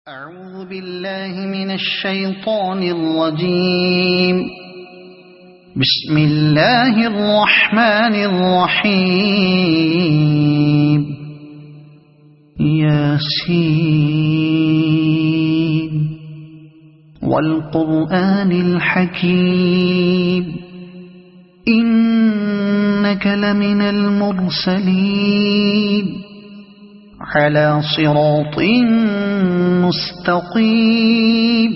أعوذ بالله من الشيطان الرجيم. بسم الله الرحمن الرحيم. ياسين والقرآن الحكيم إنك لمن المرسلين على صراط مستقيم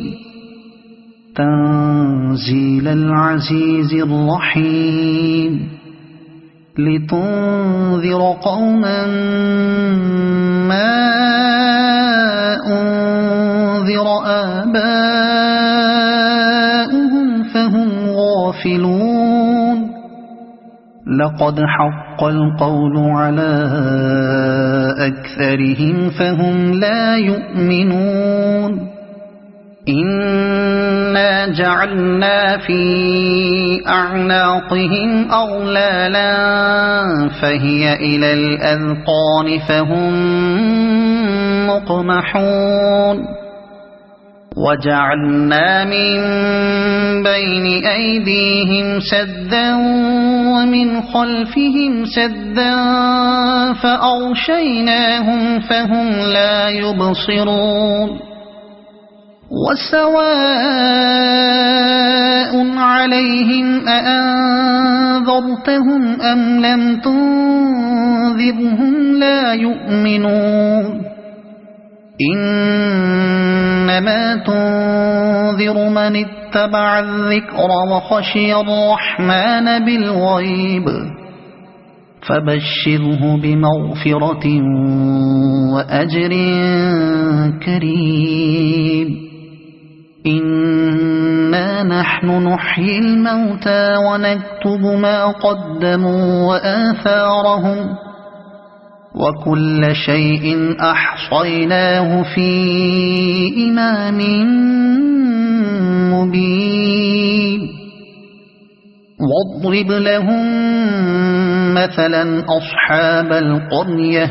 تنزيل العزيز الرحيم لتنذر قوما ما أنذر آباؤهم فهم غافلون. لقد حق القول على أكثرهم فهم لا يؤمنون. إنا جعلنا في أعناقهم أغلالا فهي إلى الأذقان فهم مقمحون. وجعلنا من بين أيديهم سدا ومن خلفهم سدا فأغشيناهم فهم لا يبصرون. وسواء عليهم أأنذرتهم أم لم تنذرهم لا يؤمنون. إنما تنذر من اتبع الذكر وخشي الرحمن بالغيب فبشره بمغفرة وأجر كريم. إنا نحن نحيي الموتى ونكتب ما قدموا وآثارهم وكل شيء أحصيناه في إمام مبين. واضرب لهم مثلا أصحاب القرية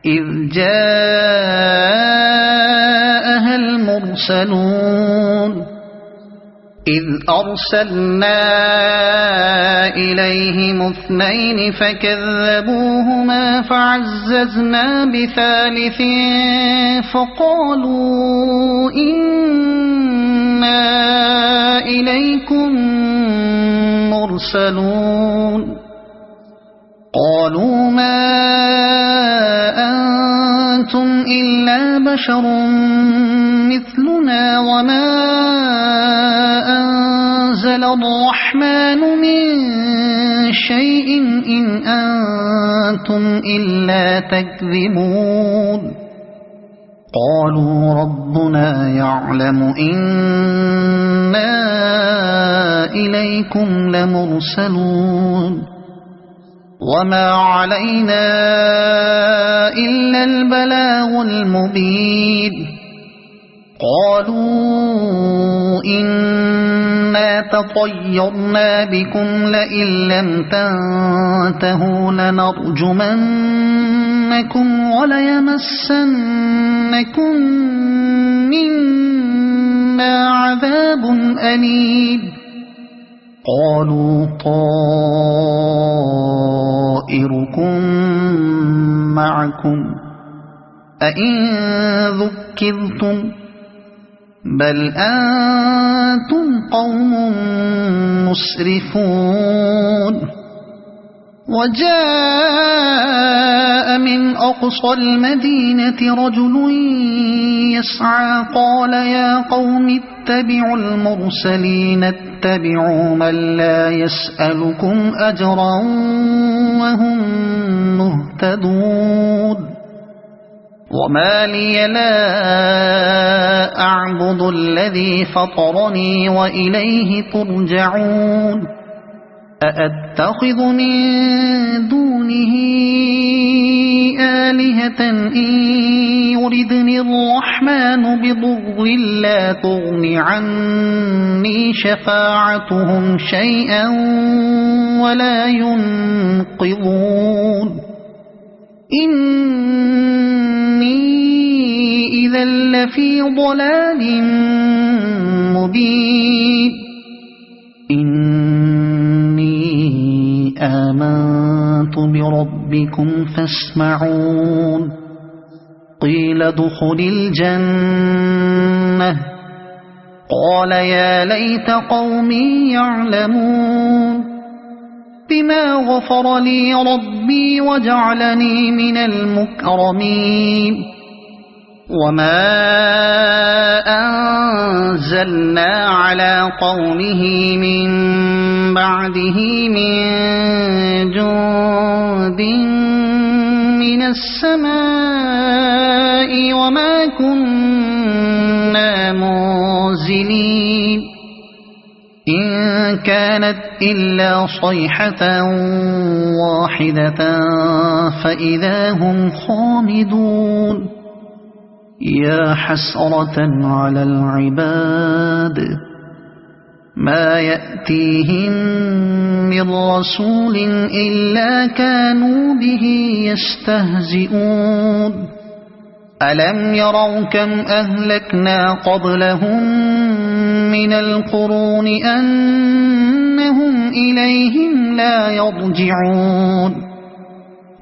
إذ جاءها المرسلون إذ أرسلنا إليهم اثنين فكذبوهما فعززنا بثالث فقالوا إنا إليكم مرسلون. قالوا ما أنتم إلا بشر مثلنا وما أنزل الرحمن من شيء إن أنتم إلا تكذبون. قالوا ربنا يعلم إنا إليكم لمرسلون وما علينا إلا البلاغ المبين. قالوا إنا تطيرنا بكم لئن لم تنتهوا لنرجمنكم وليمسنكم منا عذاب أليم. قالوا طائركم معكم أئن ذكرتم بل أنتم قوم مسرفون. وجاء من أقصى المدينة رجل يسعى قال يا قوم اتبعوا المرسلين اتبعوا من لا يسألكم أجرا وهم مهتدون. وما لي لا أعبد الذي فطرني وإليه ترجعون. أأتخذ من دونه آلهة إن يردني الرحمن بضر لا تغن عني شفاعتهم شيئا ولا ينقذون. إني إذا لفي ضلال مبين إني آمنت بربكم فاسمعون قيل ادخل الجنة قال يا ليت قومي يعلمون بما غفر لي ربي وجعلني من المكرمين وما أنزلنا على قومه من بعده من جند من السماء وما كنا منزلين إن كانت إلا صيحة واحدة فإذا هم خامدون يا حسرة على العباد ما يأتيهم من رسول إلا كانوا به يستهزئون ألم يروا كم أهلكنا قبلهم من القرون أنهم إليهم لا يرجعون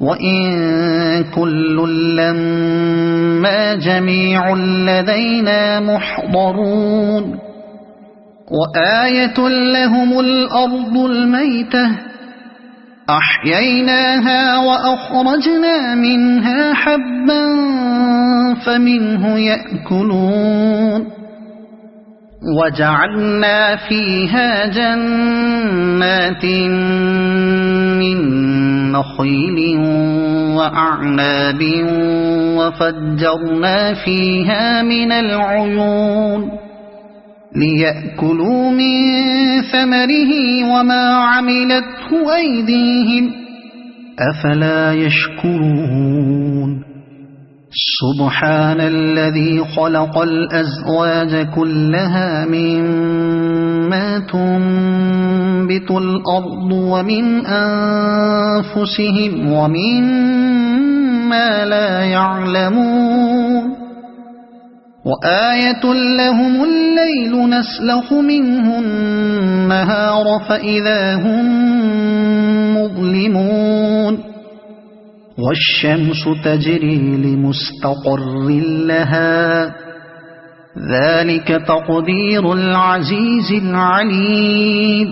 وإن كل لما جميع لدينا محضرون وآية لهم الأرض الميتة أحييناها وأخرجنا منها حبا فمنه يأكلون وجعلنا فيها جنات من نخيل وأعناب وفجرنا فيها من العيون ليأكلوا من ثمره وما عملته أيديهم أفلا يشكرون سبحان الذي خلق الأزواج كلها مما تنبت الأرض ومن أنفسهم ومما لا يعلمون وآية لهم الليل نسلخ منه النهار فإذا هم مظلمون والشمس تجري لمستقر لها ذلك تقدير العزيز العليم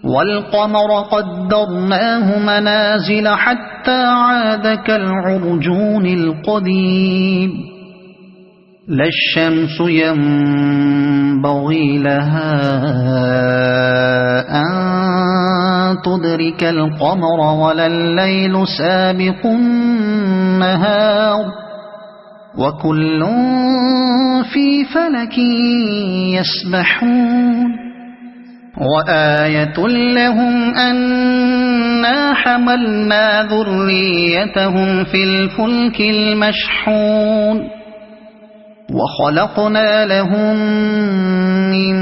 والقمر قدرناه منازل حتى عاد كالعرجون القديم لا الشمس ينبغي لها أن تدرك القمر ولا الليل سابق النهار وكل في فلك يسبحون وآية لهم أنا حملنا ذريتهم في الفلك المشحون وخلقنا لهم من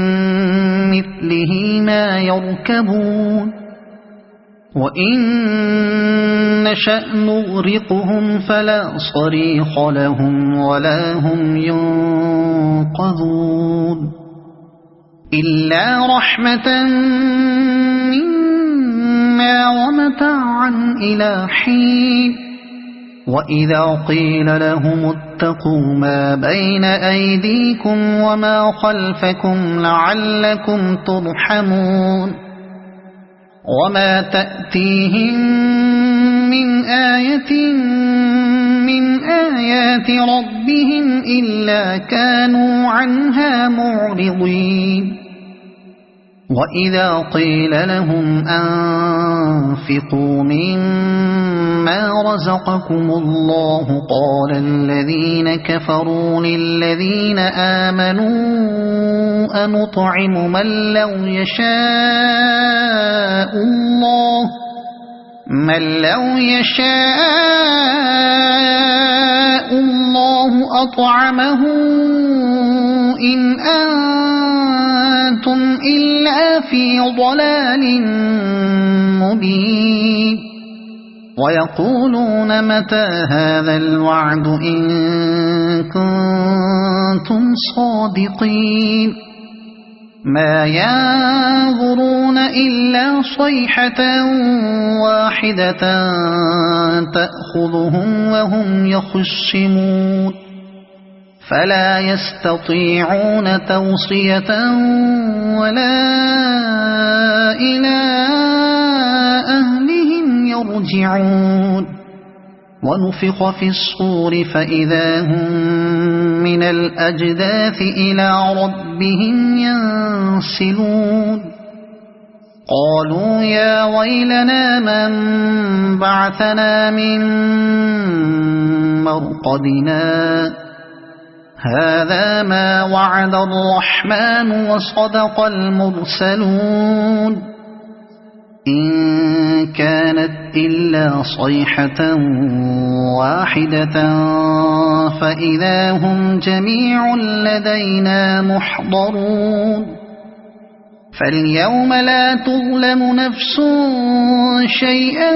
مثله ما يركبون وإن نشأ نغرقهم فلا صريخ لهم ولا هم ينقذون إلا رحمة منا ومتاعا إلى حين وإذا قيل لهم اتقوا ما بين أيديكم وما خلفكم لعلكم ترحمون وما تأتيهم من آية من آيات ربهم إلا كانوا عنها معرضين وإذا قيل لهم أنفقوا مما رزقكم الله قال الذين كفروا للذين آمنوا أنطعم من لو يشاء الله أطعمه إن أنتم إلا في ضلال مبين ويقولون متى هذا الوعد إن كنتم صادقين ما ينظرون إلا صيحة واحدة تأخذهم وهم يخصمون فلا يستطيعون توصية ولا إلى أهلهم يرجعون ونفخ في الصور فإذا هم من الأجداث إلى ربهم ينسلون قالوا يا ويلنا من بعثنا من مرقدنا هذا ما وعد الرحمن وصدق المرسلون إن كانت إلا صيحة واحدة فإذا هم جميع لدينا محضرون فاليوم لا تظلم نفس شيئا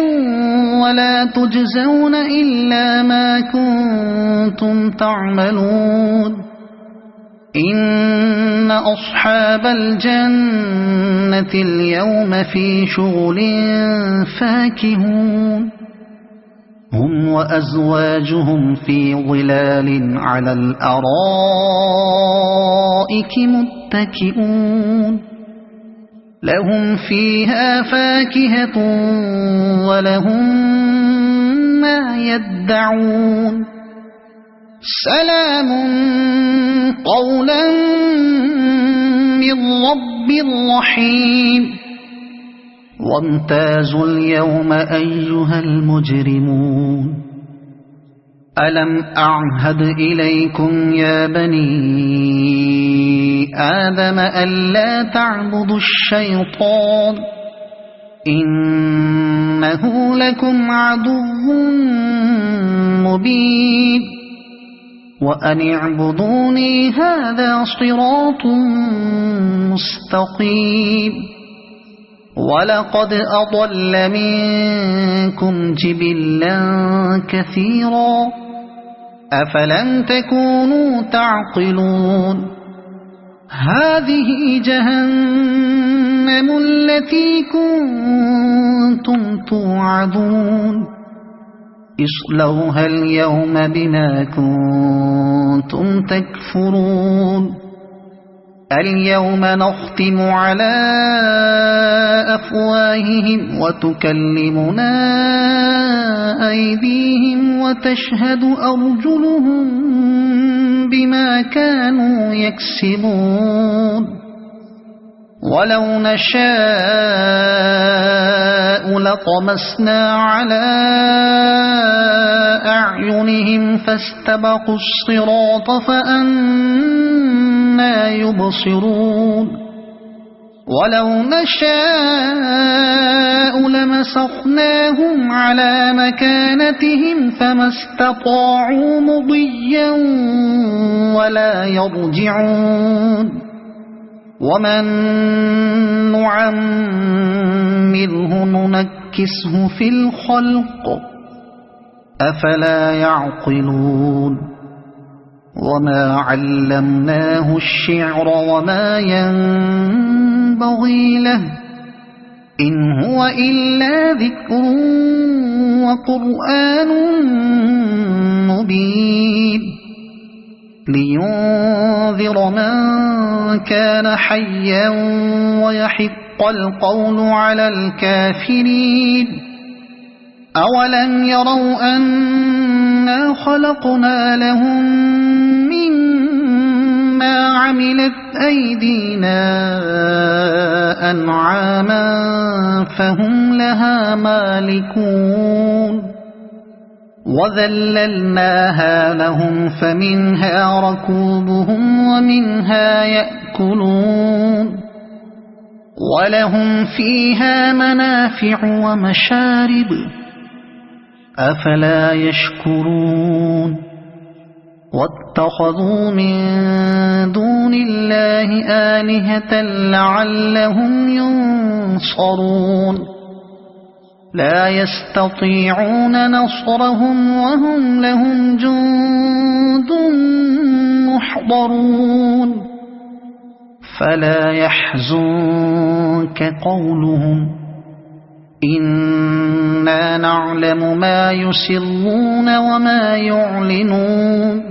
ولا تجزون إلا ما كنتم تعملون إن أصحاب الجنة اليوم في شغل فاكهون هم وأزواجهم في ظلال على الأرائك متكئون لهم فيها فاكهة ولهم ما يدعون سلام قولا من رب رحيم وامتازوا اليوم أيها المجرمون ألم أعهد إليكم يا بني آدم ألا تعبدوا الشيطان إنه لكم عدو مبين وأن اعبدوني هذا صراط مستقيم ولقد أضل منكم جبلا كثيرا أفلم تكونوا تعقلون هذه جهنم التي كنتم توعدون اصلوها اليوم بما كنتم تكفرون اليوم نختم على أفواههم وتكلمنا أيديهم وتشهد أرجلهم بما كانوا يكسبون ولو نشاء لطمسنا على أعينهم فاستبقوا الصراط فأنى يبصرون ولو نشاء لمسخناهم على مكانتهم فما استطاعوا مضيا ولا يرجعون ومن نعمره ننكسه في الخلق أفلا يعقلون وما علمناه الشعر وما ينبغي له إن هو إلا ذكر وقرآن مبين لينذر من كان حيا ويحق القول على الكافرين أولم يروا أنا خلقنا لهم مما عملت أيدينا أنعاما فهم لها مالكون وذللناها لهم فمنها ركوبهم ومنها يأكلون ولهم فيها منافع ومشارب أفلا يشكرون واتخذوا من دون الله آلهة لعلهم ينصرون لا يستطيعون نصرهم وهم لهم جند محضرون فلا يحزنك قولهم إنا نعلم ما يسرون وما يعلنون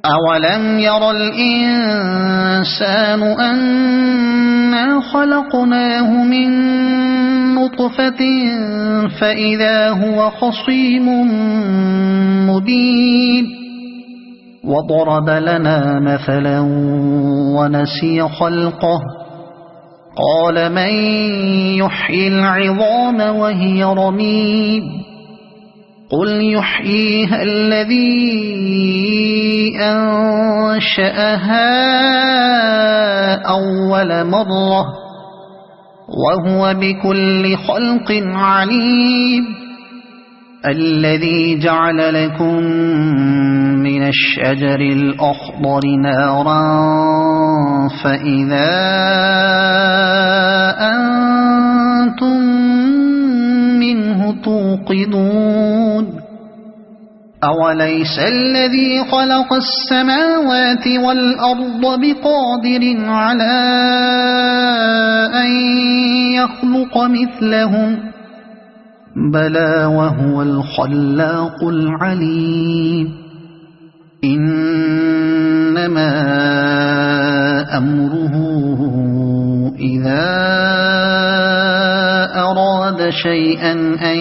أولم ير الإنسان أنا خلقناه من نطفة فإذا هو خصيم مبين وضرب لنا مثلا ونسي خلقه قال من يحيي العظام وهي رميم قل يحييها الذي أنشأها أول مرة وهو بكل خلق عليم الذي جعل لكم من الشجر الأخضر نارا فإذا أنتم منه توقدون أوليس الذي خلق السماوات والأرض بقادر على أن يخلق مثلهم بلى وهو الخلاق العليم إنما أمره إذا أراد شيئا أن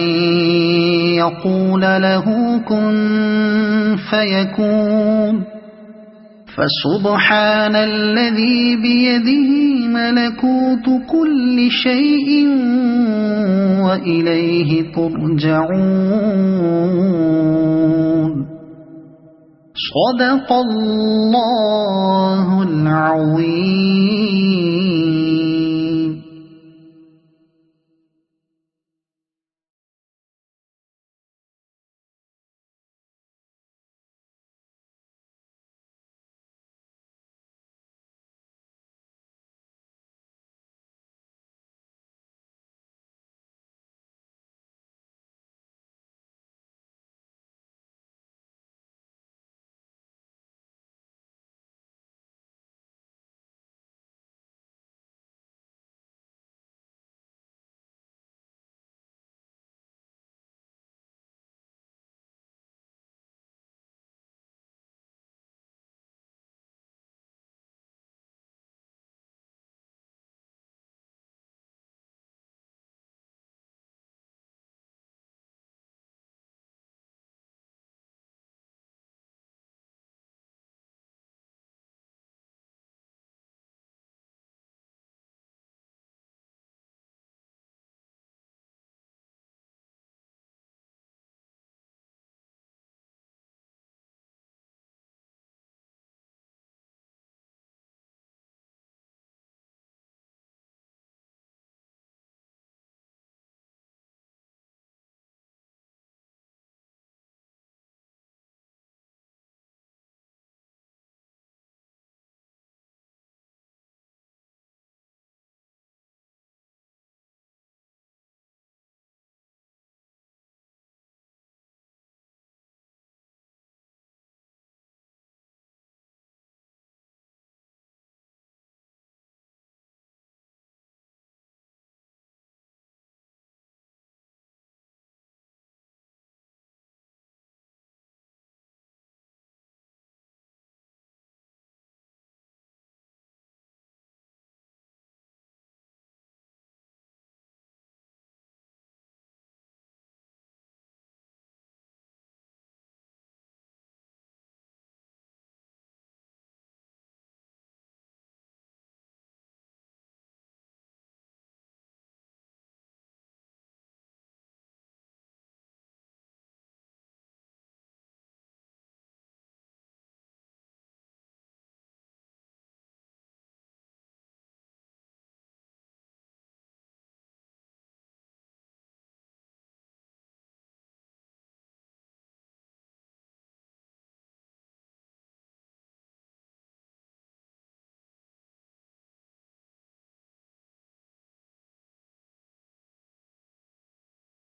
يقول له كن فيكون فسبحان الذي بيده ملكوت كل شيء وإليه ترجعون صدق الله العظيم.